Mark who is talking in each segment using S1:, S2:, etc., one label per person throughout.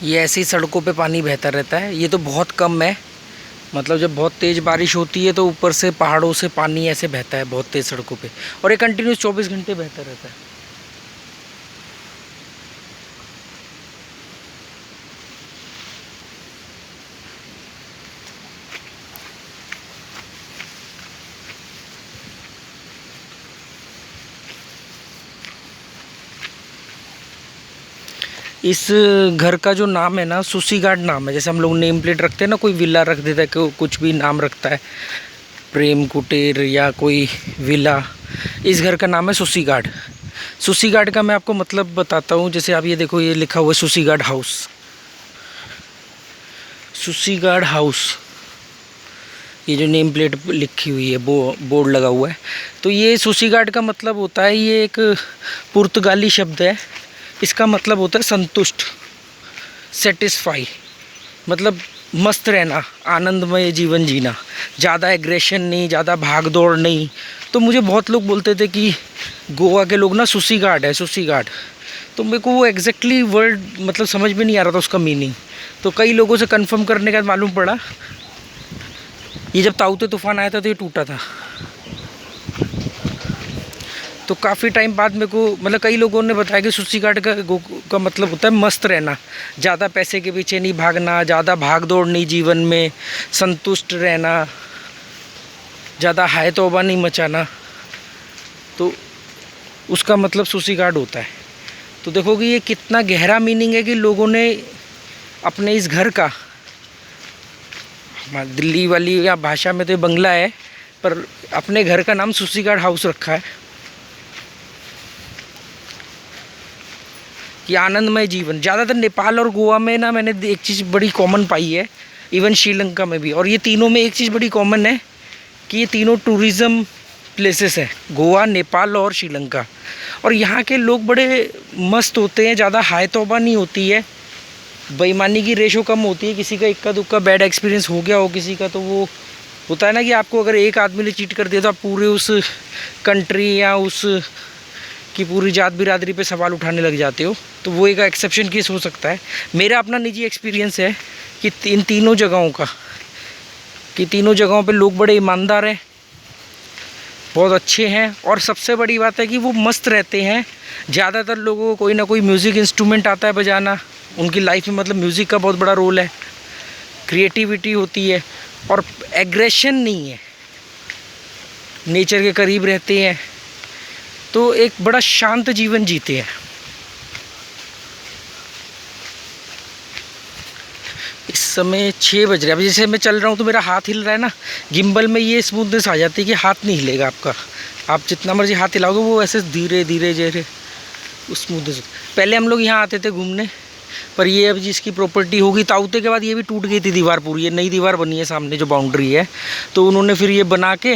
S1: ये ऐसी सड़कों पे पानी बहता रहता है। ये तो बहुत कम है, मतलब जब बहुत तेज़ बारिश होती है तो ऊपर से पहाड़ों से पानी ऐसे बहता है बहुत तेज़ सड़कों पे, और ये कंटिन्यूस 24 घंटे बहता रहता है। इस घर का जो नाम है ना, सुसीघाट नाम है। जैसे हम लोग नेम प्लेट रखते हैं ना, कोई विला रख देता है, कुछ भी नाम रखता है, प्रेम कुटीर या कोई विला। इस घर का नाम है सुसीघाट। सुसीघाट का मैं आपको मतलब बताता हूँ। जैसे आप ये देखो, ये लिखा हुआ है सुसीघाट हाउस। सुसीघाट हाउस, ये जो नेम प्लेट लिखी हुई है, बोर्ड लगा हुआ है, तो ये सुसीघाट का मतलब होता है, ये एक पुर्तगाली शब्द है। इसका मतलब होता है संतुष्ट, सेटिस्फाई, मतलब मस्त रहना, आनंदमय जीवन जीना, ज़्यादा एग्रेशन नहीं, ज़्यादा भाग दौड़ नहीं। तो मुझे बहुत लोग बोलते थे कि गोवा के लोग ना सुसीघाट है, सुसीघाट। तो मेरे को वो एग्जैक्टली वर्ड मतलब समझ में नहीं आ रहा था उसका मीनिंग। तो कई लोगों से कंफर्म करने के बाद मालूम पड़ा, ये जब ताऊते तूफान आया था तो ये टूटा था। तो काफ़ी टाइम बाद मेरे को मतलब कई लोगों ने बताया कि सुसीघाट का मतलब होता है मस्त रहना, ज़्यादा पैसे के पीछे नहीं भागना, ज़्यादा भाग दौड़ नहीं जीवन में, संतुष्ट रहना, ज़्यादा हाय तौबा नहीं मचाना। तो उसका मतलब सुसीघाट होता है। तो देखोगे ये कितना गहरा मीनिंग है कि लोगों ने अपने इस घर का, दिल्ली वाली या भाषा में तो बंगला है, पर अपने घर का नाम सुसीघाट हाउस रखा है कि आनंदमय जीवन। ज़्यादातर नेपाल और गोवा में ना मैंने एक चीज़ बड़ी कॉमन पाई है, इवन श्रीलंका में भी। और ये तीनों में एक चीज़ बड़ी कॉमन है कि ये तीनों टूरिज़्म प्लेसेस हैं, गोवा, नेपाल और श्रीलंका। और यहाँ के लोग बड़े मस्त होते हैं, ज़्यादा हाय तौबा नहीं होती है, बेईमानी की रेशो कम होती है। किसी का इक्का दुक्का बैड एक्सपीरियंस हो गया हो किसी का, तो वो होता है ना कि आपको अगर एक आदमी ने चीट कर दिया तो आप पूरे उस कंट्री या उस की पूरी जात बिरादरी पे सवाल उठाने लग जाते हो। तो वो एक एक्सेप्शन केस हो सकता है। मेरा अपना निजी एक्सपीरियंस है कि इन तीनों जगहों का, कि तीनों जगहों पे लोग बड़े ईमानदार हैं, बहुत अच्छे हैं, और सबसे बड़ी बात है कि वो मस्त रहते हैं। ज़्यादातर लोगों को कोई ना कोई म्यूज़िक इंस्ट्रूमेंट आता है बजाना उनकी लाइफ में, मतलब म्यूज़िक का बहुत बड़ा रोल है, क्रिएटिविटी होती है, और एग्रेशन नहीं है, नेचर के करीब रहते हैं, तो एक बड़ा शांत जीवन जीते हैं। इस समय 6 बज रहे हैं। अभी जैसे मैं चल रहा हूँ तो मेरा हाथ हिल रहा है ना, गिम्बल में ये स्मूथनेस आ जाती है कि हाथ नहीं हिलेगा आपका। आप जितना मर्जी हाथ हिलाओगे वो ऐसे धीरे धीरे धीरे उस स्मूथनेस। पहले हम लोग यहाँ आते थे घूमने, पर ये अब जिसकी प्रॉपर्टी होगी, ताऊते के बाद ये भी टूट गई थी दीवार पूरी। ये नई दीवार बनी है सामने जो बाउंड्री है, तो उन्होंने फिर ये बना के,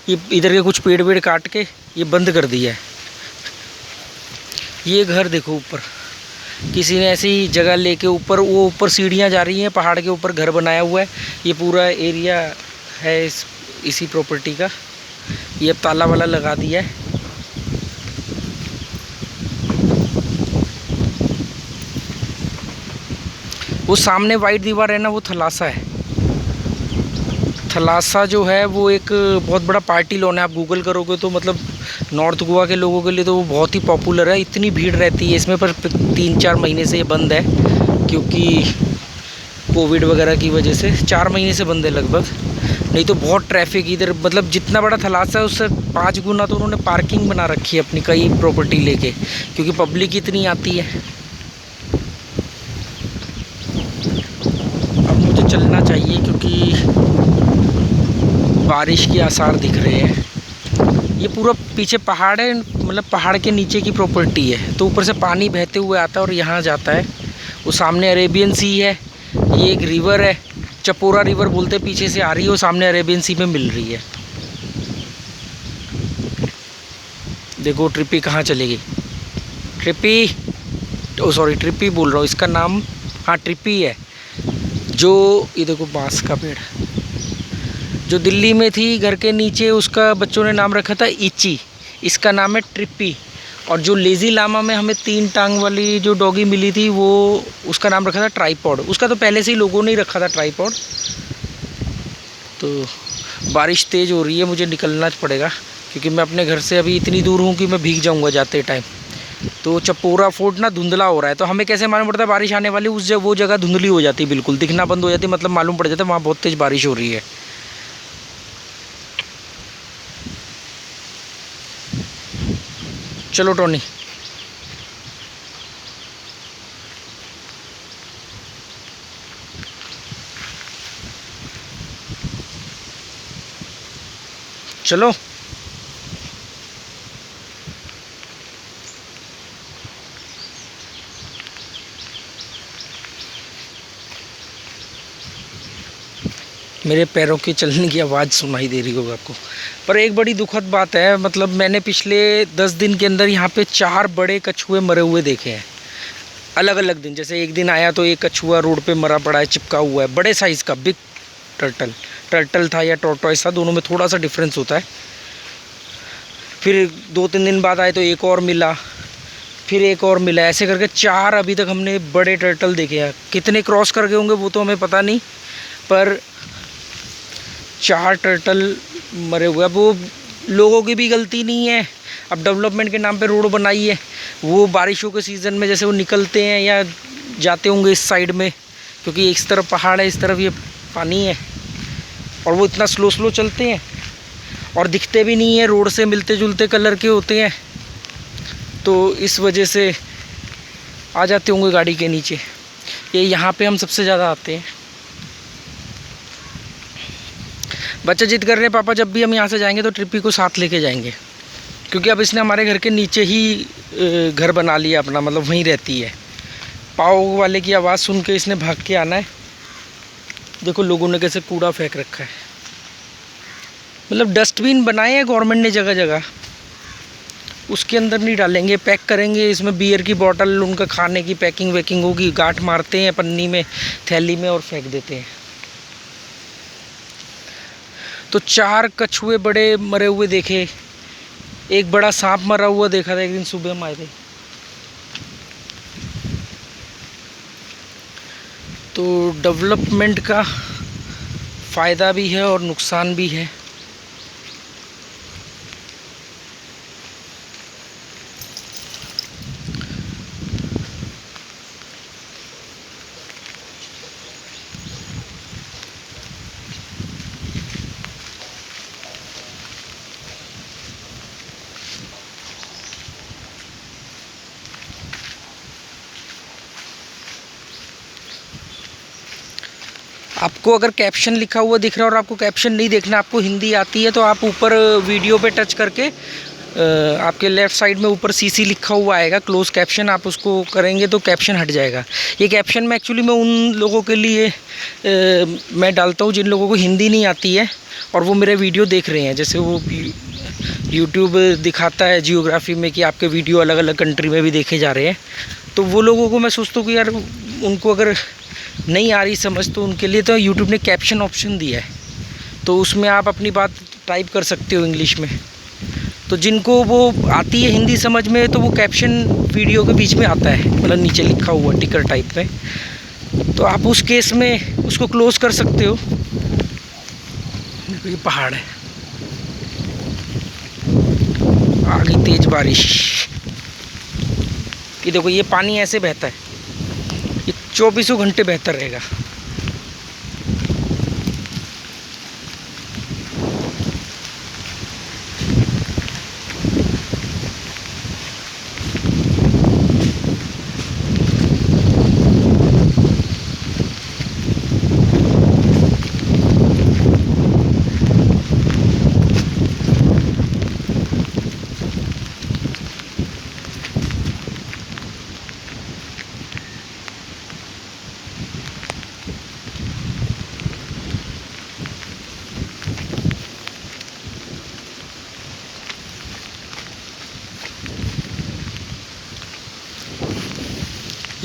S1: ये इधर के कुछ पेड़ वेड़ काट के ये बंद कर दिया है। ये घर देखो ऊपर, किसी ने ऐसी जगह लेके ऊपर, वो ऊपर सीढ़ियाँ जा रही हैं, पहाड़ के ऊपर घर बनाया हुआ है। ये पूरा एरिया है इसी प्रॉपर्टी का। ये अब ताला वाला लगा दिया है। वो सामने वाइट दीवार है ना, वो थलासा है। थलासा जो है वो एक बहुत बड़ा पार्टी लॉन है। आप गूगल करोगे तो मतलब नॉर्थ गोवा के लोगों के लिए तो वो बहुत ही पॉपुलर है। इतनी भीड़ रहती है इसमें, पर 3-4 महीने से ये बंद है क्योंकि कोविड वगैरह की वजह से 4 महीने से बंद है लगभग। नहीं तो बहुत ट्रैफिक इधर, मतलब जितना बड़ा थलासा है उससे 5 गुना तो उन्होंने पार्किंग बना रखी है अपनी कई प्रॉपर्टी लेके, क्योंकि पब्लिक इतनी आती है। अब मुझे चलना चाहिए क्योंकि बारिश के आसार दिख रहे हैं। ये पूरा पीछे पहाड़ है, मतलब पहाड़ के नीचे की प्रॉपर्टी है, तो ऊपर से पानी बहते हुए आता है और यहाँ जाता है। वो सामने अरेबियन सी है, ये एक रिवर है, चपोरा रिवर बोलते, पीछे से आ रही है, वो सामने अरेबियन सी में मिल रही है। देखो ट्रिपी कहाँ चलेगी, ट्रिपी, ओ सॉरी ट्रिपी बोल रहा हूँ, इसका नाम हाँ ट्रिपी है। जो ये देखो बांस का पेड़, जो दिल्ली में थी घर के नीचे, उसका बच्चों ने नाम रखा था इची, इसका नाम है ट्रिपी। और जो लेज़ी लामा में हमें 3 टांग वाली जो डॉगी मिली थी, वो उसका नाम रखा था ट्राइपॉड। उसका तो पहले से ही लोगों ने ही रखा था ट्राइपॉड। तो बारिश तेज़ हो रही है, मुझे निकलना पड़ेगा क्योंकि मैं अपने घर से अभी इतनी दूर हूँ कि मैं भीग जाऊँगा जाते टाइम। तो चपोरा फोर्ट ना धुंधला हो रहा है, तो हमें कैसे मालूम पड़ता है बारिश आने वाली, वो जगह धुंधली हो जाती है, बिल्कुल दिखना बंद हो जाती है, मतलब मालूम पड़ जाता है वहाँ बहुत तेज़ बारिश हो रही है। चलो टोनी, चलो। मेरे पैरों की चलने की आवाज़ सुनाई दे रही होगी आपको। पर एक बड़ी दुखद बात है, मतलब मैंने पिछले 10 दिन के अंदर यहाँ पे 4 बड़े कछुए मरे हुए देखे हैं, अलग अलग दिन। जैसे एक दिन आया तो एक कछुआ रोड पे मरा पड़ा है, चिपका हुआ है, बड़े साइज़ का बिग टर्टल था या टॉर्टोइस था, दोनों में थोड़ा सा डिफरेंस होता है। फिर 2-3 दिन बाद आए तो एक और मिला, फिर एक और मिला, ऐसे करके 4 अभी तक हमने बड़े टर्टल देखे हैं। कितने क्रॉस कर गए होंगे वो तो हमें पता नहीं, पर 4 टर्टल मरे हुए। अब वो लोगों की भी गलती नहीं है, अब डेवलपमेंट के नाम पे रोड बनाई है, वो बारिशों के सीज़न में जैसे वो निकलते हैं या जाते होंगे इस साइड में, क्योंकि इस तरफ पहाड़ है, इस तरफ ये पानी है, और वो इतना स्लो चलते हैं और दिखते भी नहीं है, रोड से मिलते जुलते कलर के होते हैं, तो इस वजह से आ जाते होंगे गाड़ी के नीचे। ये यहाँ पे हम सबसे ज़्यादा आते हैं। बच्चे जिद कर रहे हैं पापा जब भी हम यहाँ से जाएंगे तो ट्रिपी को साथ लेके जाएंगे, क्योंकि अब इसने हमारे घर के नीचे ही घर बना लिया अपना, मतलब वहीं रहती है। पाव वाले की आवाज़ सुन के इसने भाग के आना है। देखो लोगों ने कैसे कूड़ा फेंक रखा है, मतलब डस्टबिन बनाए हैं गवर्नमेंट ने जगह जगह, उसके अंदर नहीं डालेंगे, पैक करेंगे। इसमें बियर की बोतल, उनका खाने की पैकिंग वैकिंग होगी, गांठ मारते हैं पन्नी में, थैली में और फेंक देते हैं। तो 4 कछुए बड़े मरे हुए देखे, एक बड़ा सांप मरा हुआ देखा था एक दिन सुबह हम आए थे। तो डेवलपमेंट का फ़ायदा भी है और नुकसान भी है। आपको अगर कैप्शन लिखा हुआ दिख रहा है और आपको कैप्शन नहीं देखना, आपको हिंदी आती है, तो आप ऊपर वीडियो पे टच करके आपके लेफ़्ट साइड में ऊपर सीसी लिखा हुआ आएगा, क्लोज कैप्शन, आप उसको करेंगे तो कैप्शन हट जाएगा। ये कैप्शन में एक्चुअली मैं उन लोगों के लिए मैं डालता हूँ जिन लोगों को हिंदी नहीं आती है और वो मेरे वीडियो देख रहे हैं। जैसे वो यूट्यूब दिखाता है जियोग्राफी में कि आपके वीडियो अलग अलग कंट्री में भी देखे जा रहे हैं, तो वो लोगों को मैं सोचता हूँ कि यार उनको अगर नहीं आ रही समझ तो उनके लिए तो यूट्यूब ने कैप्शन ऑप्शन दिया है, तो उसमें आप अपनी बात टाइप कर सकते हो इंग्लिश में। तो जिनको वो आती है हिंदी समझ में, तो वो कैप्शन वीडियो के बीच में आता है, मतलब नीचे लिखा हुआ टिकर टाइप में, तो आप उस केस में उसको क्लोज कर सकते हो। ये पहाड़ है, आ गई तेज बारिश। ये देखो ये पानी ऐसे बहता है, ये 24 घंटे बहता रहेगा।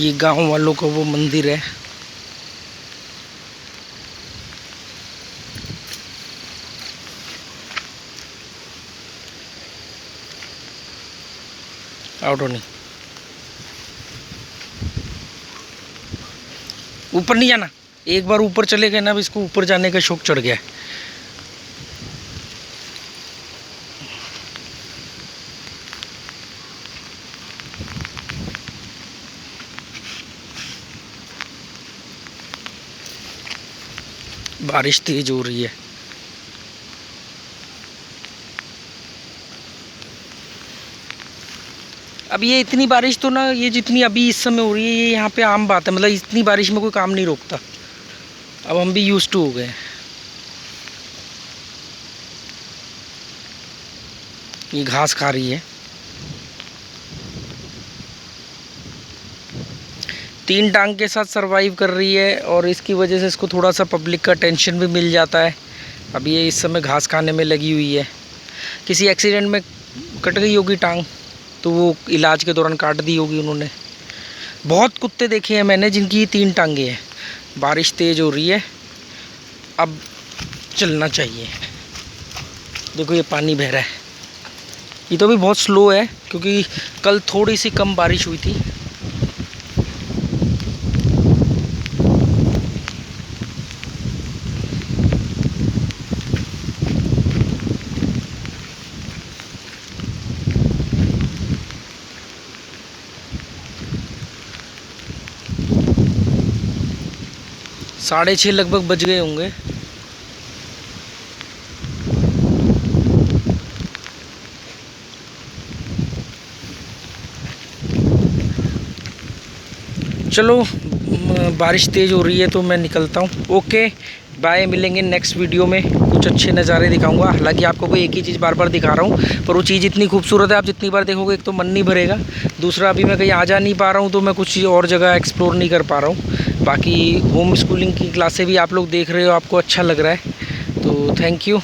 S1: ये गांव वालों का वो मंदिर है। आउट होनी, ऊपर नहीं जाना। एक बार ऊपर चले गए ना, अब इसको ऊपर जाने का शौक चढ़ गया है। बारिश तेज हो रही है। अब ये इतनी बारिश तो ना, ये जितनी अभी इस समय हो रही है, ये यहाँ पे आम बात है। मतलब इतनी बारिश में कोई काम नहीं रोकता। अब हम भी यूज्ड टू हो गए। ये घास खा रही है। 3 टांग के साथ सरवाइव कर रही है और इसकी वजह से इसको थोड़ा सा पब्लिक का टेंशन भी मिल जाता है। अब ये इस समय घास खाने में लगी हुई है। किसी एक्सीडेंट में कट गई होगी टांग, तो वो इलाज के दौरान काट दी होगी उन्होंने। बहुत कुत्ते देखे हैं मैंने जिनकी 3 टांगे हैं। बारिश तेज़ हो रही है, अब चलना चाहिए। देखो ये पानी बह रहा है। ये तो भी बहुत स्लो है क्योंकि कल थोड़ी सी कम बारिश हुई थी। साढ़े 6 लगभग बज गए होंगे। चलो बारिश तेज़ हो रही है तो मैं निकलता हूँ। ओके बाय, मिलेंगे नेक्स्ट वीडियो में। कुछ अच्छे नज़ारे दिखाऊंगा। हालांकि आपको कोई एक ही चीज़ बार बार दिखा रहा हूँ, पर वो चीज़ इतनी खूबसूरत है, आप जितनी बार देखोगे एक तो मन नहीं भरेगा, दूसरा अभी मैं कहीं आ जा नहीं पा रहा हूँ तो मैं कुछ और जगह एक्सप्लोर नहीं कर पा रहा हूँ। बाकी होम स्कूलिंग की क्लासें भी आप लोग देख रहे हो, आपको अच्छा लग रहा है तो थैंक यू।